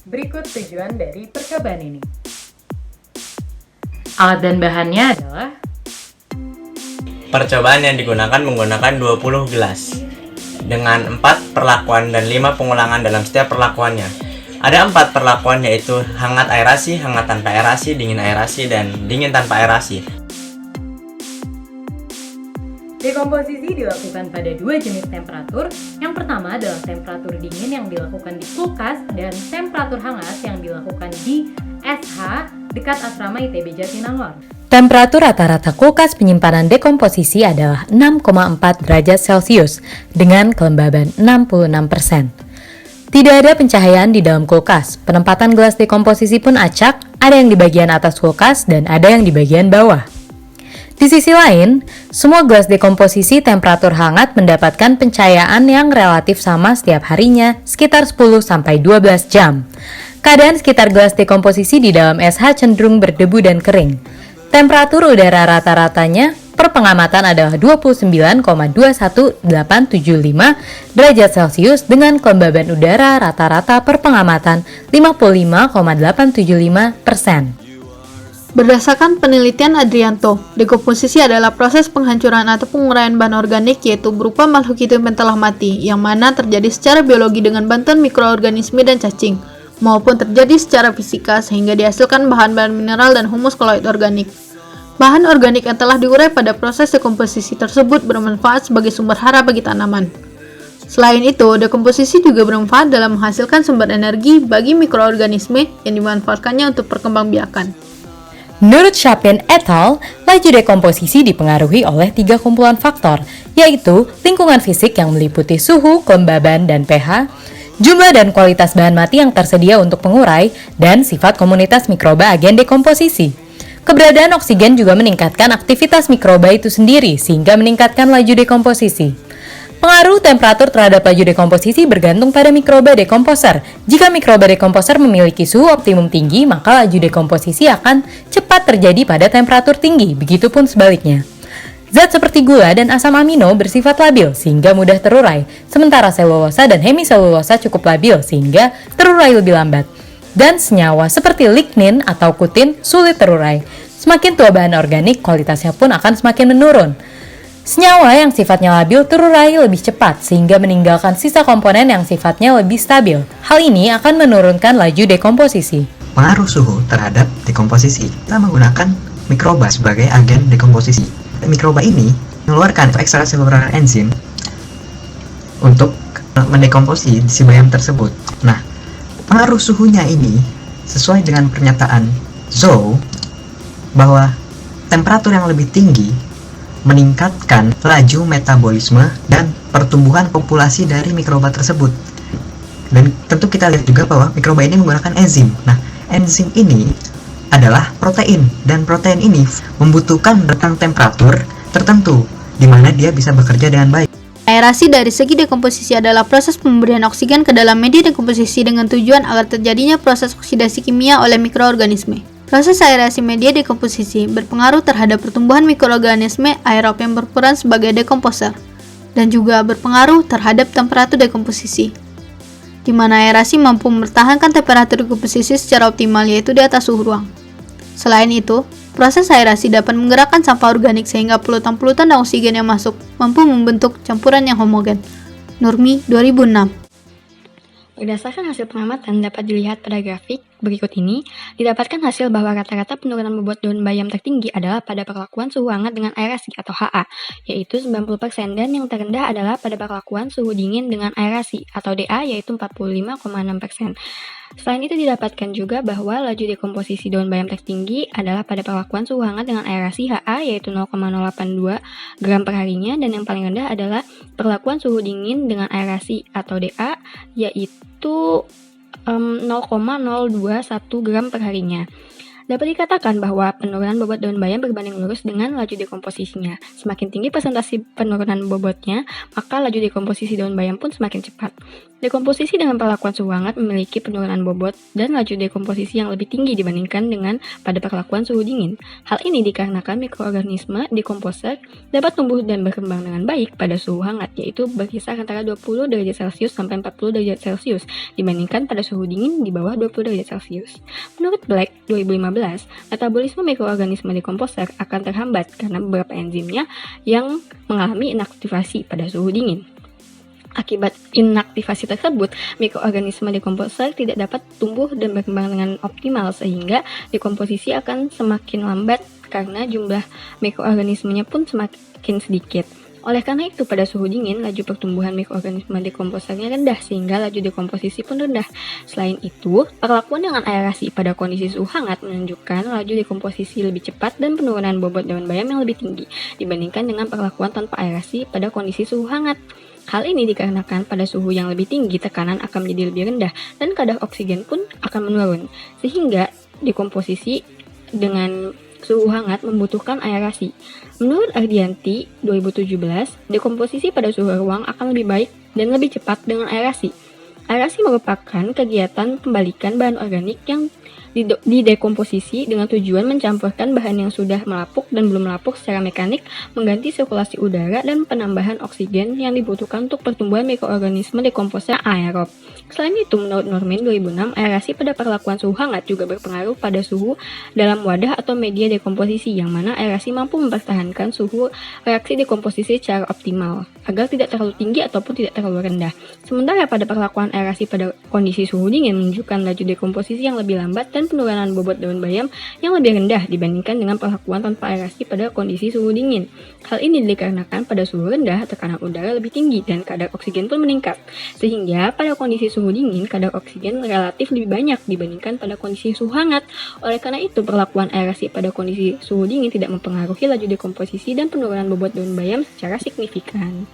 Berikut tujuan dari percobaan ini. Alat dan bahannya adalah percobaan yang digunakan menggunakan 20 gelas dengan 4 perlakuan dan 5 pengulangan dalam setiap perlakuannya. Ada 4 perlakuan, yaitu hangat aerasi, hangat tanpa aerasi, dingin aerasi, dan dingin tanpa aerasi. dekomposisi dilakukan pada dua jenis temperatur. Yang pertama adalah temperatur dingin yang dilakukan di kulkas dan temperatur hangat yang dilakukan di SH dekat asrama ITB Jatinangor. Temperatur rata-rata kulkas penyimpanan dekomposisi adalah 6,4 derajat Celcius dengan kelembaban 66%. Tidak ada pencahayaan di dalam kulkas. Penempatan gelas dekomposisi pun acak, ada yang di bagian atas kulkas dan ada yang di bagian bawah. Di sisi lain, semua gelas dekomposisi temperatur hangat mendapatkan pencahayaan yang relatif sama setiap harinya, sekitar 10-12 jam. Keadaan sekitar gelas dekomposisi di dalam SH cenderung berdebu dan kering. Temperatur udara rata-ratanya per pengamatan adalah 29,21875 derajat Celcius dengan kelembaban udara rata-rata per pengamatan 55,875%. Berdasarkan penelitian Adrianto, dekomposisi adalah proses penghancuran atau penguraian bahan organik, yaitu berupa makhluk hidup yang telah mati, yang mana terjadi secara biologi dengan bantuan mikroorganisme dan cacing, maupun terjadi secara fisika sehingga dihasilkan bahan-bahan mineral dan humus koloid organik. Bahan organik yang telah diurai pada proses dekomposisi tersebut bermanfaat sebagai sumber hara bagi tanaman. Selain itu, dekomposisi juga bermanfaat dalam menghasilkan sumber energi bagi mikroorganisme yang dimanfaatkannya untuk perkembangbiakan. Menurut Chapin et al., laju dekomposisi dipengaruhi oleh 3 kumpulan faktor, yaitu lingkungan fisik yang meliputi suhu, kelembaban, dan pH, jumlah dan kualitas bahan mati yang tersedia untuk pengurai, dan sifat komunitas mikroba agen dekomposisi. Keberadaan oksigen juga meningkatkan aktivitas mikroba itu sendiri, sehingga meningkatkan laju dekomposisi. Pengaruh temperatur terhadap laju dekomposisi bergantung pada mikroba dekomposer. Jika mikroba dekomposer memiliki suhu optimum tinggi, maka laju dekomposisi akan cepat terjadi pada temperatur tinggi, begitupun sebaliknya. Zat seperti gula dan asam amino bersifat labil sehingga mudah terurai, sementara selulosa dan hemiselulosa cukup labil sehingga terurai lebih lambat. Dan senyawa seperti lignin atau kutin sulit terurai. Semakin tua bahan organik, kualitasnya pun akan semakin menurun. Senyawa yang sifatnya labil terurai lebih cepat sehingga meninggalkan sisa komponen yang sifatnya lebih stabil. Hal ini akan menurunkan laju dekomposisi. Pengaruh suhu terhadap dekomposisi. Kita menggunakan mikroba sebagai agen dekomposisi. Mikroba ini mengeluarkan ekstraseluler enzim untuk mendekomposisi si bayam tersebut. Nah, pengaruh suhunya ini sesuai dengan pernyataan Zhou bahwa temperatur yang lebih tinggi meningkatkan laju metabolisme dan pertumbuhan populasi dari mikroba tersebut. Dan tentu kita lihat juga bahwa mikroba ini menggunakan enzim. Nah, enzim ini adalah protein, dan protein ini membutuhkan rentang temperatur tertentu di mana dia bisa bekerja dengan baik. Aerasi dari segi dekomposisi adalah proses pemberian oksigen ke dalam media dekomposisi dengan tujuan agar terjadinya proses oksidasi kimia oleh mikroorganisme. Proses aerasi media dekomposisi berpengaruh terhadap pertumbuhan mikroorganisme aerob yang berperan sebagai dekomposer, dan juga berpengaruh terhadap temperatur dekomposisi, di mana aerasi mampu mempertahankan temperatur dekomposisi secara optimal, yaitu di atas suhu ruang. Selain itu, proses aerasi dapat menggerakkan sampah organik sehingga polutan-polutan dan oksigen yang masuk mampu membentuk campuran yang homogen. Nurmi 2006. Berdasarkan hasil pengamatan dapat dilihat pada grafik berikut ini, didapatkan hasil bahwa rata-rata penurunan bobot daun bayam tertinggi adalah pada perlakuan suhu hangat dengan aerasi atau HA, yaitu 90%, dan yang terendah adalah pada perlakuan suhu dingin dengan aerasi atau DA, yaitu 45,6%. Selain itu didapatkan juga bahwa laju dekomposisi daun bayam tertinggi adalah pada perlakuan suhu hangat dengan aerasi HA, yaitu 0,082 gram per harinya, dan yang paling rendah adalah perlakuan suhu dingin dengan aerasi atau DA, yaitu 0,021 gram per harinya. Dapat dikatakan bahwa penurunan bobot daun bayam berbanding lurus dengan laju dekomposisinya. Semakin tinggi persentase penurunan bobotnya, maka laju dekomposisi daun bayam pun semakin cepat. Dekomposisi dengan perlakuan suhu hangat memiliki penurunan bobot dan laju dekomposisi yang lebih tinggi dibandingkan dengan pada perlakuan suhu dingin. Hal ini dikarenakan mikroorganisme dekomposer dapat tumbuh dan berkembang dengan baik pada suhu hangat, yaitu berkisar antara 20 derajat Celcius sampai 40 derajat Celcius dibandingkan pada suhu dingin di bawah 20 derajat Celcius. Menurut Black 2015, metabolisme mikroorganisme dekomposer akan terhambat karena beberapa enzimnya yang mengalami inaktivasi pada suhu dingin. Akibat inaktivasi tersebut, mikroorganisme dekomposer tidak dapat tumbuh dan berkembang dengan optimal sehingga dekomposisi akan semakin lambat karena jumlah mikroorganismenya pun semakin sedikit. Oleh karena itu, pada suhu dingin, laju pertumbuhan mikroorganisme dekomposernya rendah sehingga laju dekomposisi pun rendah. Selain itu, perlakuan dengan aerasi pada kondisi suhu hangat menunjukkan laju dekomposisi lebih cepat dan penurunan bobot daun bayam yang lebih tinggi dibandingkan dengan perlakuan tanpa aerasi pada kondisi suhu hangat. Hal ini dikarenakan pada suhu yang lebih tinggi tekanan akan menjadi lebih rendah dan kadar oksigen pun akan menurun, sehingga dekomposisi dengan suhu hangat membutuhkan aerasi. Menurut Ardianti 2017, dekomposisi pada suhu ruang akan lebih baik dan lebih cepat dengan aerasi. Aerasi merupakan kegiatan pembalikan bahan organik yang didekomposisi dengan tujuan mencampurkan bahan yang sudah melapuk dan belum melapuk secara mekanik, mengganti sirkulasi udara, dan penambahan oksigen yang dibutuhkan untuk pertumbuhan mikroorganisme dekomposer aerob. Selain itu, menurut Norman 2006, aerasi pada perlakuan suhu hangat juga berpengaruh pada suhu dalam wadah atau media dekomposisi, yang mana aerasi mampu mempertahankan suhu reaksi dekomposisi secara optimal, agar tidak terlalu tinggi ataupun tidak terlalu rendah. Sementara pada perlakuan aerasi pada kondisi suhu dingin menunjukkan laju dekomposisi yang lebih lambat dan penurunan bobot daun bayam yang lebih rendah dibandingkan dengan perlakuan tanpa aerasi pada kondisi suhu dingin. Hal ini dikarenakan pada suhu rendah tekanan udara lebih tinggi dan kadar oksigen pun meningkat, sehingga pada kondisi suhu dingin kadar oksigen relatif lebih banyak dibandingkan pada kondisi suhu hangat. Oleh karena itu, perlakuan aerasi pada kondisi suhu dingin tidak mempengaruhi laju dekomposisi dan penurunan bobot daun bayam secara signifikan.